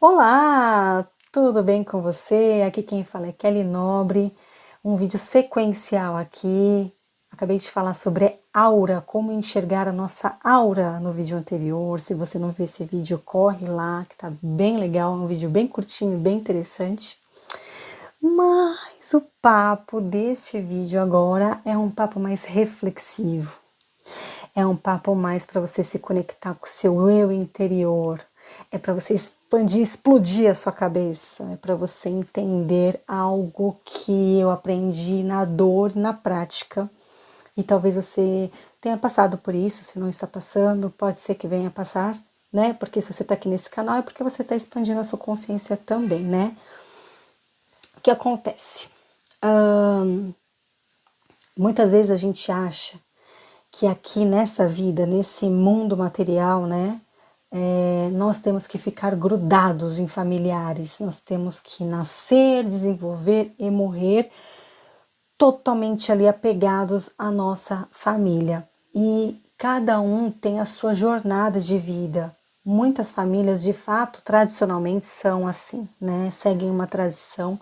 Olá, tudo bem com você? Aqui quem fala é Kelly Nobre, um vídeo sequencial aqui. Acabei de falar sobre aura, como enxergar a nossa aura no vídeo anterior. Se você não viu esse vídeo, corre lá, que tá bem legal, é um vídeo bem curtinho, bem interessante. Mas o papo deste vídeo agora é um papo mais reflexivo. É um papo mais para você se conectar com o seu eu interior. É para você expandir, explodir a sua cabeça. É para você entender algo que eu aprendi na dor, na prática. E talvez você tenha passado por isso. Se não está passando, pode ser que venha passar, né? Porque se você está aqui nesse canal é porque você está expandindo a sua consciência também, né? O que acontece? Muitas vezes a gente acha que aqui nessa vida, nesse mundo material, né, nós temos que ficar grudados em familiares, nós temos que nascer, desenvolver e morrer totalmente ali apegados à nossa família. E cada um tem a sua jornada de vida. Muitas famílias, de fato, tradicionalmente são assim, né? Seguem uma tradição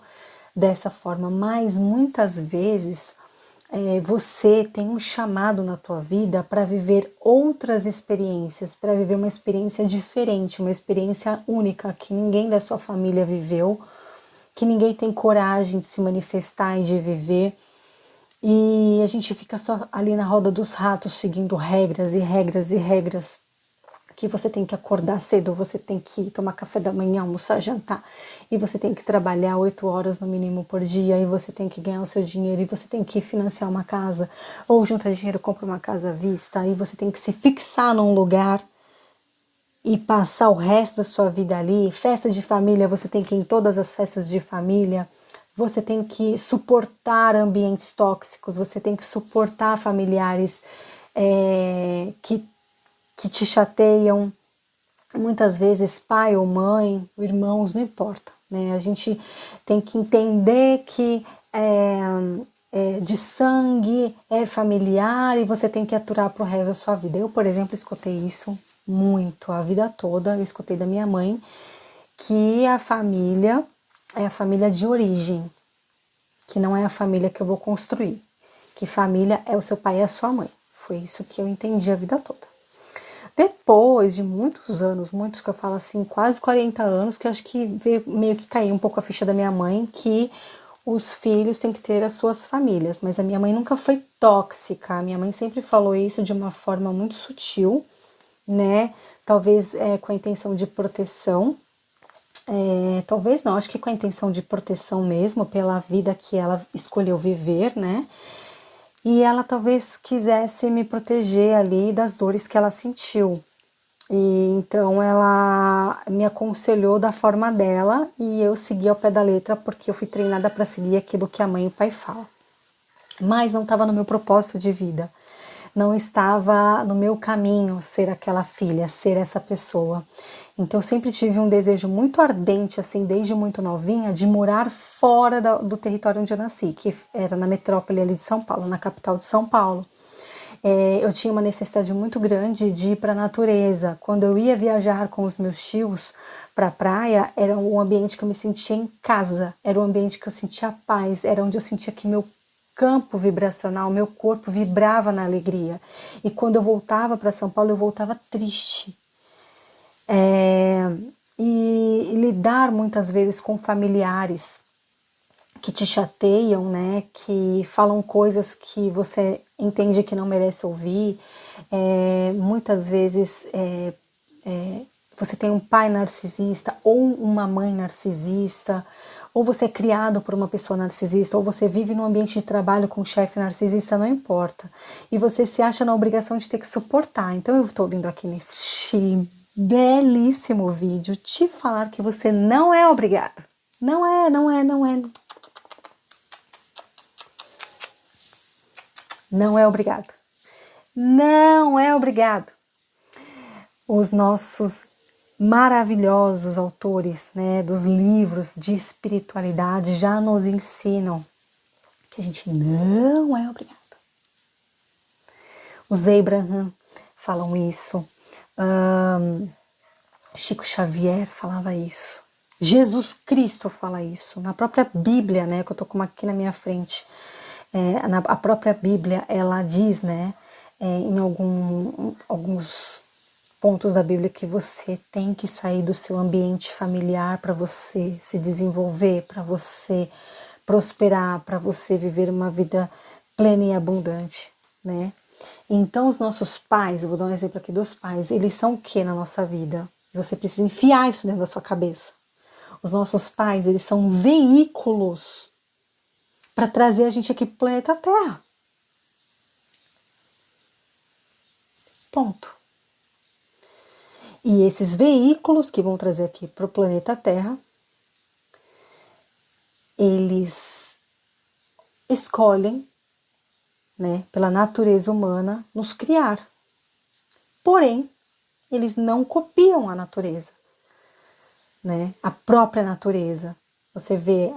dessa forma, mas muitas vezes você tem um chamado na tua vida para viver outras experiências, para viver uma experiência diferente, uma experiência única que ninguém da sua família viveu, que ninguém tem coragem de se manifestar e de viver. E a gente fica só ali na roda dos ratos, seguindo regras e regras e regras, que você tem que acordar cedo, você tem que tomar café da manhã, almoçar, jantar, e você tem que trabalhar 8 horas no mínimo por dia, e você tem que ganhar o seu dinheiro, e você tem que financiar uma casa, ou juntar dinheiro, compra uma casa à vista, e você tem que se fixar num lugar e passar o resto da sua vida ali. Festa de família, você tem que ir em todas as festas de família, você tem que suportar ambientes tóxicos, você tem que suportar familiares que te chateiam, muitas vezes pai ou mãe, irmãos, não importa, né? A gente tem que entender que de sangue, é familiar e você tem que aturar pro resto da sua vida. Eu, por exemplo, escutei isso muito a vida toda. Eu escutei da minha mãe que a família é a família de origem, que não é a família que eu vou construir, que família é o seu pai e a sua mãe. Foi isso que eu entendi a vida toda. Depois de muitos anos, muitos que eu falo assim, quase 40 anos, que eu acho que veio meio que cair um pouco a ficha da minha mãe, que os filhos têm que ter as suas famílias. Mas a minha mãe nunca foi tóxica, a minha mãe sempre falou isso de uma forma muito sutil, né? Talvez com a intenção de proteção, talvez não, acho que com a intenção de proteção mesmo, pela vida que ela escolheu viver, né? E ela talvez quisesse me proteger ali das dores que ela sentiu. E então ela me aconselhou da forma dela e eu segui ao pé da letra porque eu fui treinada para seguir aquilo que a mãe e o pai falam. Mas não estava no meu propósito de vida. Não estava no meu caminho ser aquela filha, ser essa pessoa. Então eu sempre tive um desejo muito ardente, assim, desde muito novinha, de morar fora do território onde eu nasci, que era na metrópole ali de São Paulo, na capital de São Paulo. Eu tinha uma necessidade muito grande de ir para a natureza. Quando eu ia viajar com os meus tios para a praia, era um ambiente que eu me sentia em casa, era um ambiente que eu sentia paz, era onde eu sentia que meu campo vibracional, meu corpo vibrava na alegria. E quando eu voltava para São Paulo, eu voltava triste. E lidar muitas vezes com familiares que te chateiam, né, que falam coisas que você entende que não merece ouvir. Muitas vezes você tem um pai narcisista ou uma mãe narcisista, ou você é criado por uma pessoa narcisista, ou você vive num ambiente de trabalho com um chefe narcisista, não importa. E você se acha na obrigação de ter que suportar. Então eu estou vindo aqui neste belíssimo vídeo te falar que você não é obrigado. Não é, não é, não é. Não é obrigado. Não é obrigado. Os nossos maravilhosos autores, né, dos livros de espiritualidade já nos ensinam que a gente não é obrigado. Os Abraham falam isso. Chico Xavier falava isso. Jesus Cristo fala isso, na própria Bíblia, né, que eu tô com uma aqui na minha frente, a própria Bíblia, ela diz, né, em alguns pontos da Bíblia que você tem que sair do seu ambiente familiar para você se desenvolver, para você prosperar, para você viver uma vida plena e abundante, né? Então os nossos pais, eu vou dar um exemplo aqui dos pais, eles são o que na nossa vida? Você precisa enfiar isso dentro da sua cabeça. Os nossos pais, eles são veículos para trazer a gente aqui pro planeta Terra. Ponto. E esses veículos que vão trazer aqui para o planeta Terra, eles escolhem, né, pela natureza humana, nos criar. Porém, eles não copiam a natureza, né, a própria natureza. Você vê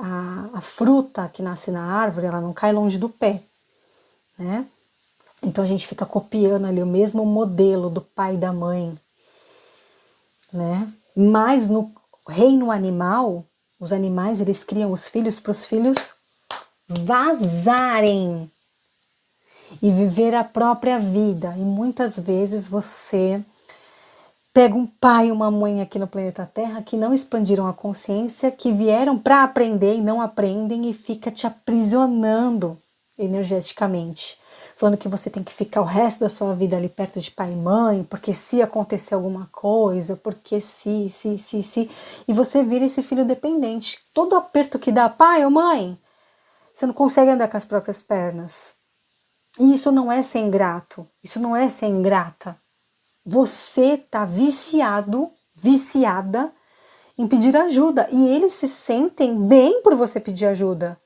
a fruta que nasce na árvore, ela não cai longe do pé, né? Então a gente fica copiando ali o mesmo modelo do pai e da mãe, né? Mas no reino animal, os animais, eles criam os filhos para os filhos vazarem e viver a própria vida. E muitas vezes você pega um pai e uma mãe aqui no planeta Terra que não expandiram a consciência, que vieram para aprender e não aprendem e fica te aprisionando energeticamente. Falando que você tem que ficar o resto da sua vida ali perto de pai e mãe, porque se acontecer alguma coisa, porque se. E você vira esse filho dependente. Todo aperto que dá, pai ou mãe, você não consegue andar com as próprias pernas. E isso não é ser ingrato, isso não é ser ingrata. Você tá viciado, viciada em pedir ajuda. E eles se sentem bem por você pedir ajuda.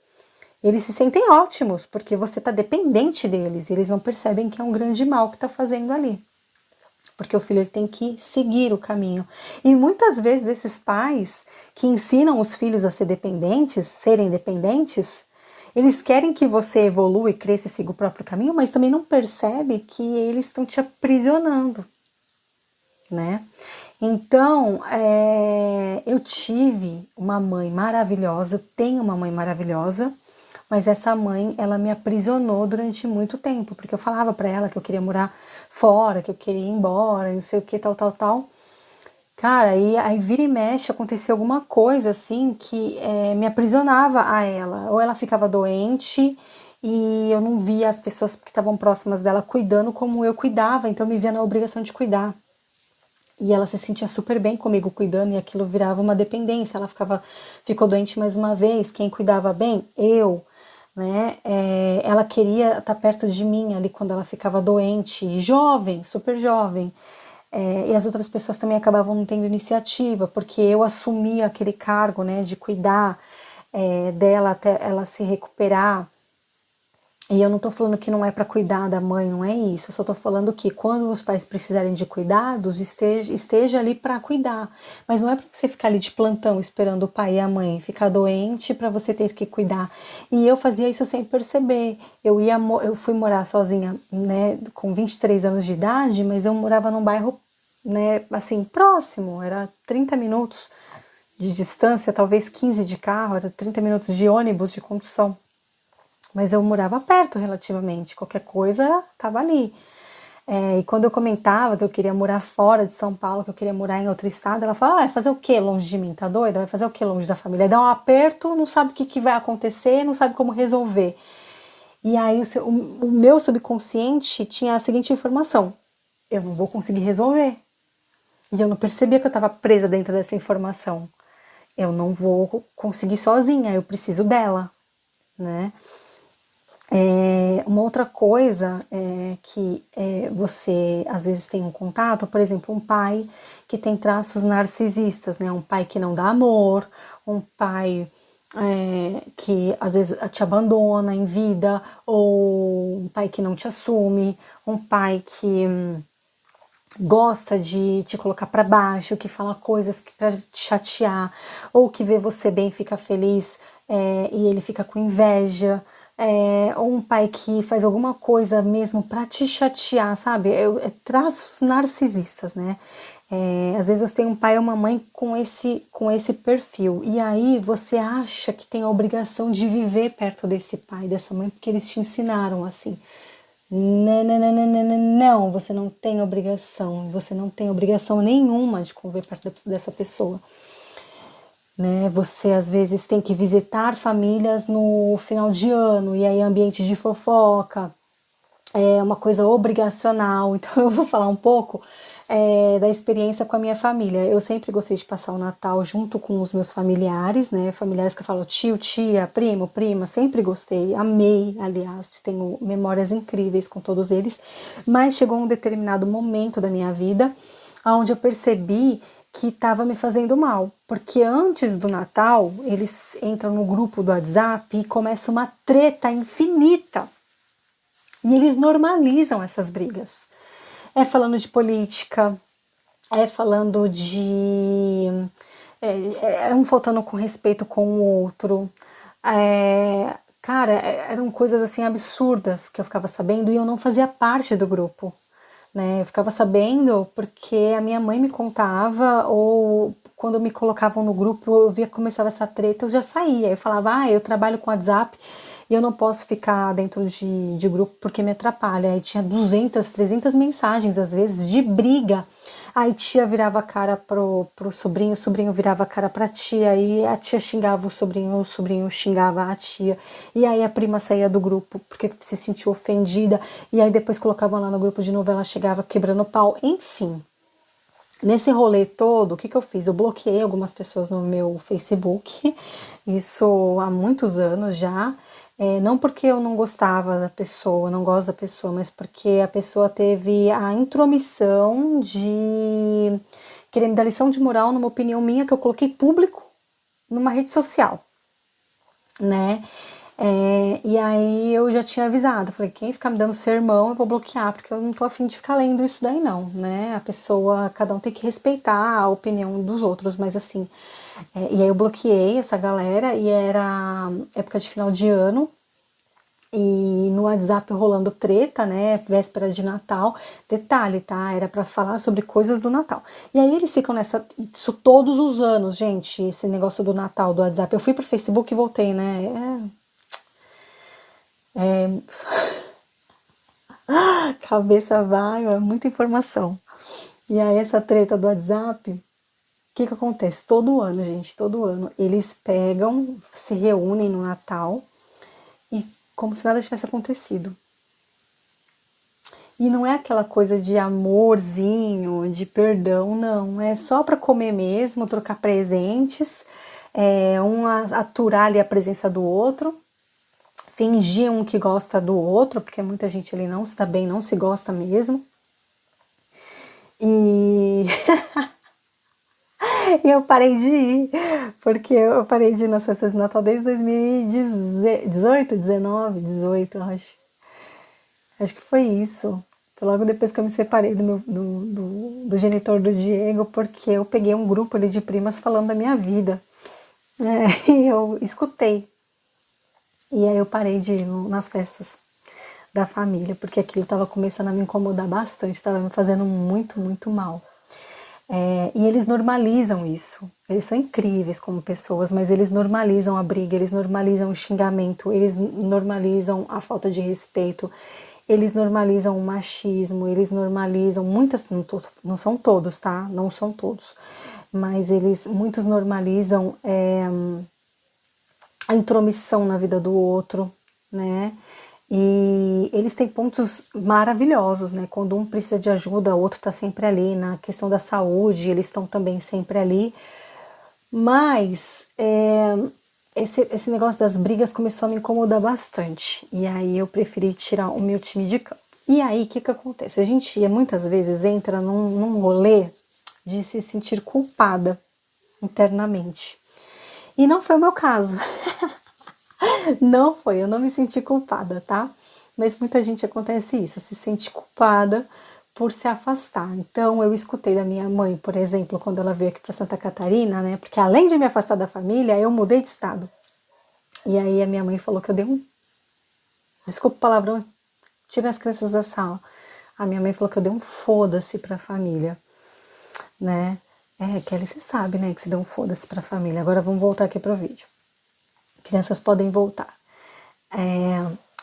Eles se sentem ótimos, porque você está dependente deles. Eles não percebem que é um grande mal que está fazendo ali. Porque o filho ele tem que seguir o caminho. E muitas vezes esses pais que ensinam os filhos a ser dependentes, serem dependentes, eles querem que você evolua e cresça e siga o próprio caminho, mas também não percebe que eles estão te aprisionando, né? Então, eu tive uma mãe maravilhosa, tenho uma mãe maravilhosa, mas essa mãe, ela me aprisionou durante muito tempo, porque eu falava para ela que eu queria morar fora, que eu queria ir embora, não sei o que, tal. Cara, aí vira e mexe, acontecia alguma coisa assim que me aprisionava a ela. Ou ela ficava doente e eu não via as pessoas que estavam próximas dela cuidando como eu cuidava, então eu me via na obrigação de cuidar. E ela se sentia super bem comigo cuidando e aquilo virava uma dependência. Ela ficou doente mais uma vez. Quem cuidava bem? Eu, né? Ela queria estar perto de mim ali quando ela ficava doente, jovem, super jovem. E as outras pessoas também acabavam não tendo iniciativa, porque eu assumia aquele cargo, né, de cuidar dela até ela se recuperar. E eu não tô falando que não é para cuidar da mãe, não é isso. Eu só tô falando que quando os pais precisarem de cuidados, esteja ali para cuidar. Mas não é para você ficar ali de plantão esperando o pai e a mãe ficar doente para você ter que cuidar. E eu fazia isso sem perceber. Eu fui morar sozinha, né, com 23 anos de idade, mas eu morava num bairro, né, assim, próximo, era 30 minutos de distância, talvez 15 de carro, era 30 minutos de ônibus de condução. Mas eu morava perto relativamente, qualquer coisa estava ali. E quando eu comentava que eu queria morar fora de São Paulo, que eu queria morar em outro estado, ela falava, vai fazer o quê longe de mim, tá doida? Vai fazer o quê longe da família? Aí dá um aperto, não sabe o que vai acontecer, não sabe como resolver. E aí o meu subconsciente tinha a seguinte informação, eu não vou conseguir resolver. E eu não percebia que eu estava presa dentro dessa informação. Eu não vou conseguir sozinha, eu preciso dela, né? Uma outra coisa que você às vezes tem um contato, por exemplo, um pai que tem traços narcisistas, né? Um pai que não dá amor, um pai que às vezes te abandona em vida, ou um pai que não te assume, um pai que gosta de te colocar para baixo, que fala coisas para te chatear, ou que vê você bem, fica feliz e ele fica com inveja. Ou um pai que faz alguma coisa mesmo para te chatear, sabe? Traços narcisistas, né? Às vezes você tem um pai ou uma mãe com esse perfil, e aí você acha que tem a obrigação de viver perto desse pai, dessa mãe, porque eles te ensinaram assim. Não, não, não, não, não, não, você não tem obrigação, você não tem obrigação nenhuma de conviver perto dessa pessoa. Né? Você às vezes tem que visitar famílias no final de ano, e aí ambiente de fofoca, é uma coisa obrigacional. Então eu vou falar um pouco da experiência com a minha família. Eu sempre gostei de passar o Natal junto com os meus familiares, né? Familiares que eu falo tio, tia, primo, prima, sempre gostei, amei, aliás, tenho memórias incríveis com todos eles. Mas chegou um determinado momento da minha vida onde eu percebi que estava me fazendo mal, porque antes do Natal eles entram no grupo do WhatsApp e começa uma treta infinita. E eles normalizam essas brigas. É falando de política, é falando de. Um faltando com respeito com o outro. Cara, eram coisas assim absurdas que eu ficava sabendo e eu não fazia parte do grupo. Né? Eu ficava sabendo porque a minha mãe me contava, ou quando me colocavam no grupo, eu via que começava essa treta, eu já saía. Eu falava, eu trabalho com WhatsApp e eu não posso ficar dentro de grupo porque me atrapalha. Aí tinha 200, 300 mensagens, às vezes, de briga. Aí tia virava a cara pro sobrinho, o sobrinho virava a cara pra tia, aí a tia xingava o sobrinho xingava a tia, e aí a prima saía do grupo porque se sentiu ofendida, e aí depois colocavam lá no grupo de novo, ela chegava quebrando pau, enfim. Nesse rolê todo, o que eu fiz? Eu bloqueei algumas pessoas no meu Facebook, isso há muitos anos já, não porque eu não gostava da pessoa, não gosto da pessoa, mas porque a pessoa teve a intromissão de querer me dar lição de moral numa opinião minha que eu coloquei público numa rede social, né? E aí eu já tinha avisado, falei, quem ficar me dando sermão eu vou bloquear, porque eu não tô afim de ficar lendo isso daí não, né? A pessoa, cada um tem que respeitar a opinião dos outros, mas assim, e aí eu bloqueei essa galera, e era época de final de ano, e no WhatsApp rolando treta, né, véspera de Natal, detalhe, tá, era para falar sobre coisas do Natal. E aí eles ficam isso todos os anos, gente, esse negócio do Natal, do WhatsApp. Eu fui pro Facebook e voltei, né, cabeça vai, é muita informação. E aí essa treta do WhatsApp, o que acontece? Todo ano, gente, todo ano, eles pegam, se reúnem no Natal, e como se nada tivesse acontecido. E não é aquela coisa de amorzinho, de perdão, não. É só para comer mesmo, trocar presentes, um aturar ali a presença do outro, fingir um que gosta do outro, porque muita gente ali não se dá bem, não se gosta mesmo. E eu parei de ir, porque eu parei de ir nas festas de Natal desde 2018, 19, 18, acho. Acho que foi isso. Foi logo depois que eu me separei do genitor do Diego, porque eu peguei um grupo ali de primas falando da minha vida. E eu escutei. E aí eu parei de ir nas festas da família, porque aquilo estava começando a me incomodar bastante, estava me fazendo muito, muito mal. E eles normalizam isso. Eles são incríveis como pessoas, mas eles normalizam a briga, eles normalizam o xingamento, eles normalizam a falta de respeito, eles normalizam o machismo, eles normalizam muitas, não são todos, tá? Não são todos, mas muitos normalizam a intromissão na vida do outro, né? E eles têm pontos maravilhosos, né? Quando um precisa de ajuda, o outro tá sempre ali. Na questão da saúde, eles estão também sempre ali. Mas esse negócio das brigas começou a me incomodar bastante. E aí eu preferi tirar o meu time de campo. E aí, o que acontece? A gente muitas vezes entra num rolê de se sentir culpada internamente. E não foi o meu caso. Não foi, eu não me senti culpada, tá? Mas muita gente acontece isso, se sente culpada por se afastar. Então, eu escutei da minha mãe, por exemplo, quando ela veio aqui para Santa Catarina, né? Porque além de me afastar da família, eu mudei de estado. E aí a minha mãe falou que eu dei desculpa o palavrão, tira as crianças da sala. A minha mãe falou que eu dei um foda-se pra família. né? Kelly, você sabe, né, que se deu um foda-se pra família. Agora vamos voltar aqui pro vídeo. Crianças podem voltar.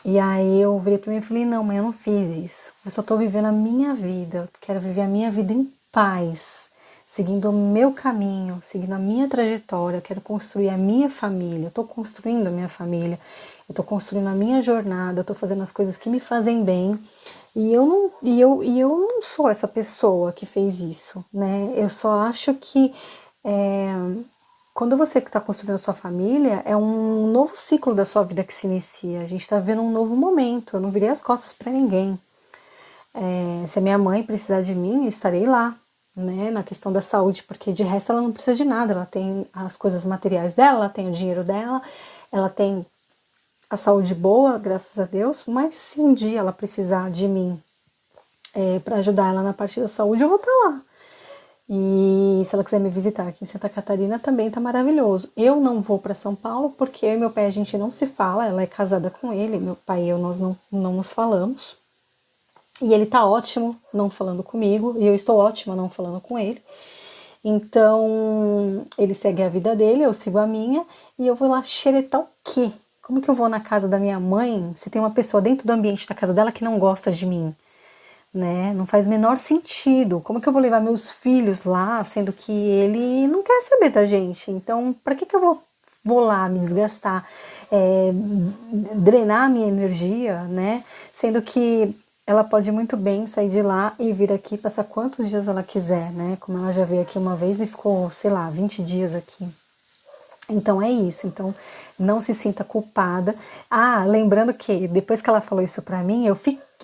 E aí eu virei pra mim e falei, não, mãe, eu não fiz isso. Eu só tô vivendo a minha vida. Eu quero viver a minha vida em paz, seguindo o meu caminho, seguindo a minha trajetória. Eu quero construir a minha família. Eu tô construindo a minha família. Eu tô construindo a minha jornada. Eu tô fazendo as coisas que me fazem bem. E eu não sou essa pessoa que fez isso, né? Eu só acho que quando você que está construindo a sua família, é um novo ciclo da sua vida que se inicia. A gente está vivendo um novo momento. Eu não virei as costas para ninguém. Se a minha mãe precisar de mim, eu estarei lá, né? Na questão da saúde, porque de resto ela não precisa de nada. Ela tem as coisas materiais dela, ela tem o dinheiro dela, ela tem a saúde boa, graças a Deus. Mas se um dia ela precisar de mim para ajudar ela na parte da saúde, eu vou estar lá. E se ela quiser me visitar aqui em Santa Catarina, também tá maravilhoso. Eu não vou para São Paulo porque eu e meu pai a gente não se fala. Ela é casada com ele, meu pai e eu nós não nos falamos. E ele tá ótimo não falando comigo e eu estou ótima não falando com ele. Então ele segue a vida dele, eu sigo a minha e eu vou lá xeretar o quê? Como que eu vou na casa da minha mãe se tem uma pessoa dentro do ambiente da casa dela que não gosta de mim? Né? Não faz o menor sentido. Como que eu vou levar meus filhos lá, sendo que ele não quer saber da gente? Então, para que eu vou lá me desgastar, drenar a minha energia, né? Sendo que ela pode muito bem sair de lá e vir aqui passar quantos dias ela quiser, né? Como ela já veio aqui uma vez e ficou, sei lá, 20 dias aqui. Então é isso, então não se sinta culpada. Lembrando que depois que ela falou isso pra mim,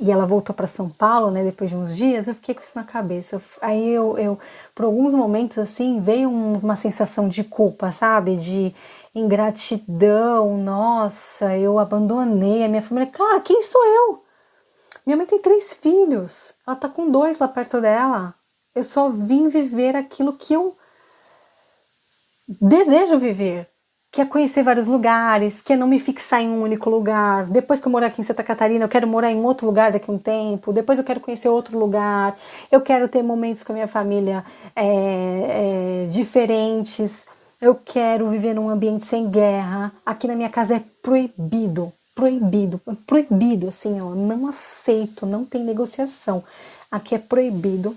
e ela voltou para São Paulo, né, depois de uns dias, eu fiquei com isso na cabeça. Aí eu por alguns momentos assim, veio uma sensação de culpa, sabe? De ingratidão, nossa, eu abandonei a minha família. Cara, quem sou eu? Minha mãe tem 3 filhos, ela tá com 2 lá perto dela. Eu só vim viver aquilo que eu desejo viver, que é conhecer vários lugares, que é não me fixar em um único lugar. Depois que eu morar aqui em Santa Catarina, eu quero morar em outro lugar daqui a um tempo. Depois eu quero conhecer outro lugar. Eu quero ter momentos com a minha família diferentes. Eu quero viver num ambiente sem guerra. Aqui na minha casa é proibido, proibido, proibido, assim, ó, não aceito, não tem negociação. Aqui é proibido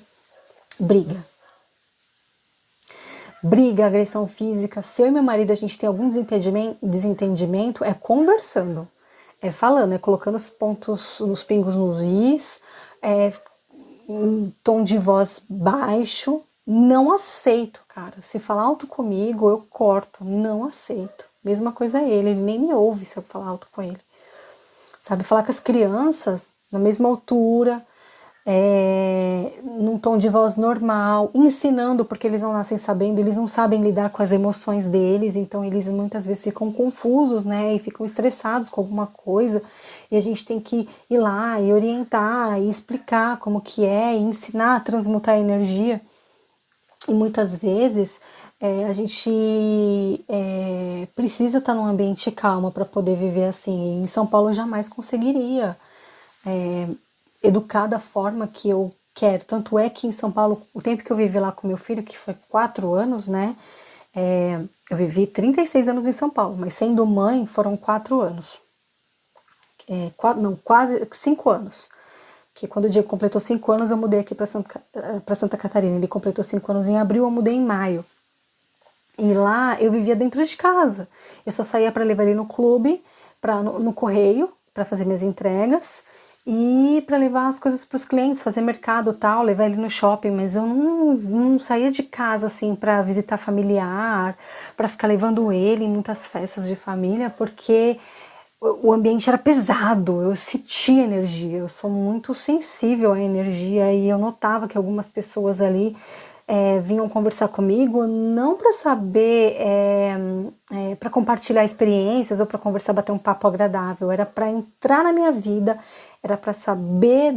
briga. Briga, agressão física. Se eu e meu marido a gente tem algum desentendimento, é conversando, é falando, é colocando os pontos, os pingos nos is, um tom de voz baixo. Não aceito, cara. Se falar alto comigo, eu corto. Não aceito. Mesma coisa ele nem me ouve se eu falar alto com ele. Sabe, falar com as crianças na mesma altura, num tom de voz normal, ensinando, porque eles não nascem sabendo, eles não sabem lidar com as emoções deles, então eles muitas vezes ficam confusos, né, e ficam estressados com alguma coisa, e a gente tem que ir lá e orientar, e explicar como que é, e ensinar a transmutar a energia. E muitas vezes a gente precisa estar num ambiente calmo para poder viver assim. E em São Paulo eu jamais conseguiria educar da forma que eu quero. Tanto é que em São Paulo, o tempo que eu vivi lá com meu filho, que foi 4 anos, né? Eu vivi 36 anos em São Paulo, mas sendo mãe foram 4 anos. Quase 5 anos. Que quando o Diego completou 5 anos, eu mudei aqui para Santa Catarina. Ele completou 5 anos em abril, eu mudei em maio. E lá eu vivia dentro de casa. Eu só saía para levar ele no clube, no correio, para fazer minhas entregas e para levar as coisas para os clientes, fazer mercado e tal, levar ele no shopping. Mas eu não saía de casa assim para visitar familiar, para ficar levando ele em muitas festas de família, porque o ambiente era pesado, eu sentia energia, eu sou muito sensível à energia e eu notava que algumas pessoas ali vinham conversar comigo não para saber, para compartilhar experiências ou para conversar, bater um papo agradável, era para entrar na minha vida, era para saber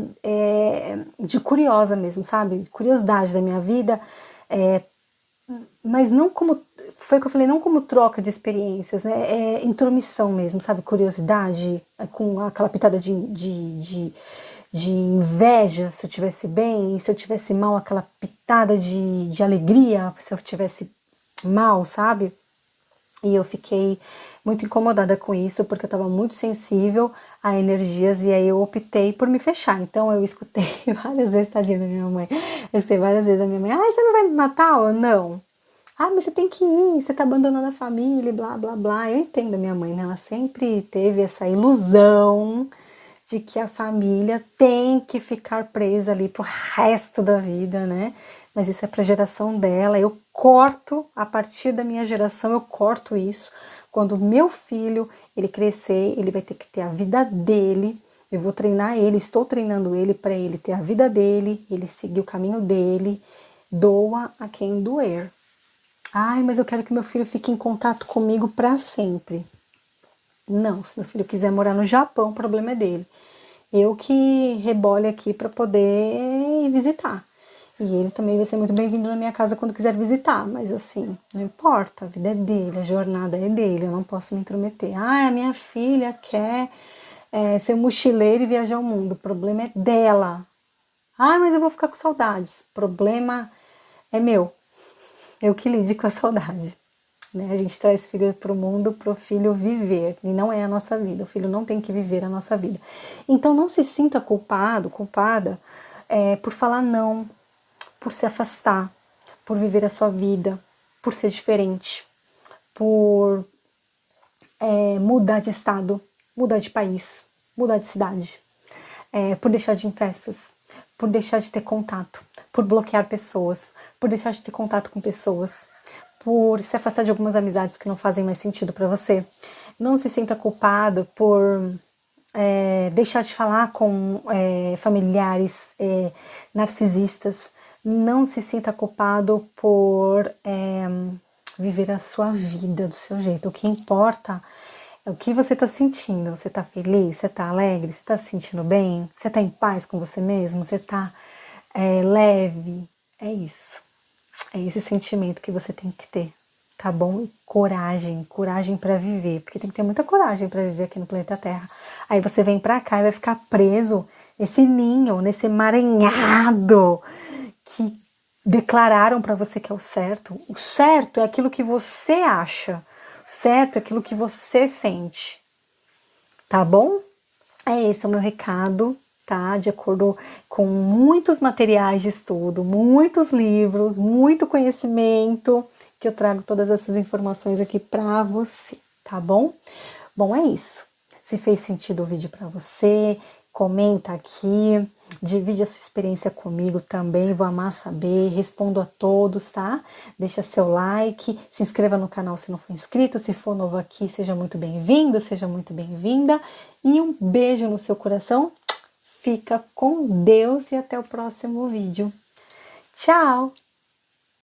de curiosa mesmo, sabe? Curiosidade da minha vida, mas não como, foi o que eu falei, não como troca de experiências, né? Intromissão mesmo, sabe? Curiosidade, com aquela pitada de inveja se eu tivesse bem, e se eu tivesse mal, aquela pitada de alegria se eu tivesse mal, sabe? E eu fiquei muito incomodada com isso, porque eu estava muito sensível a energias, e aí eu optei por me fechar. Então eu escutei várias vezes, tadinha da minha mãe, eu escutei várias vezes a minha mãe, você não vai no Natal? Eu, não. Mas você tem que ir, você tá abandonando a família, blá, blá, blá. Eu entendo a minha mãe, né? Ela sempre teve essa ilusão de que a família tem que ficar presa ali pro resto da vida, né? Mas isso é pra geração dela. Eu corto, a partir da minha geração, eu corto isso. Quando meu filho, ele crescer, ele vai ter que ter a vida dele. Eu vou treinar ele, estou treinando ele para ele ter a vida dele, ele seguir o caminho dele. Doa a quem doer. Mas eu quero que meu filho fique em contato comigo para sempre. Não, se meu filho quiser morar no Japão, o problema é dele. Eu que rebole aqui para poder ir visitar. E ele também vai ser muito bem-vindo na minha casa quando quiser visitar. Mas assim, não importa, a vida é dele, a jornada é dele, eu não posso me intrometer. A minha filha quer ser mochileira e viajar o mundo, o problema é dela. Mas eu vou ficar com saudades, o problema é meu. Eu que lide com a saudade. Né? A gente traz filho para o mundo para o filho viver, e não é a nossa vida. O filho não tem que viver a nossa vida. Então não se sinta culpado, culpada por falar não, por se afastar, por viver a sua vida, por ser diferente, por mudar de estado, mudar de país, mudar de cidade, por deixar de ir em festas, por deixar de ter contato, por bloquear pessoas, por deixar de ter contato com pessoas, por se afastar de algumas amizades que não fazem mais sentido para você. Não se sinta culpado por deixar de falar com familiares narcisistas. Não se sinta culpado por viver a sua vida do seu jeito. O que importa é o que você está sentindo. Você está feliz? Você está alegre? Você está se sentindo bem? Você está em paz com você mesmo? Você está leve? É isso. É esse sentimento que você tem que ter, tá bom? E coragem para viver, porque tem que ter muita coragem para viver aqui no planeta Terra. Aí você vem para cá e vai ficar preso nesse ninho, nesse emaranhado que declararam para você que é o certo. O certo é aquilo que você acha, o certo é aquilo que você sente, tá bom? Esse é o meu recado, tá? De acordo com muitos materiais de estudo, muitos livros, muito conhecimento, que eu trago todas essas informações aqui para você, tá bom? Bom, é isso. Se fez sentido o vídeo para você, comenta aqui, divide a sua experiência comigo também, vou amar saber, respondo a todos, tá? Deixa seu like, se inscreva no canal se não for inscrito, se for novo aqui, seja muito bem-vindo, seja muito bem-vinda, e um beijo no seu coração, fica com Deus e até o próximo vídeo. Tchau!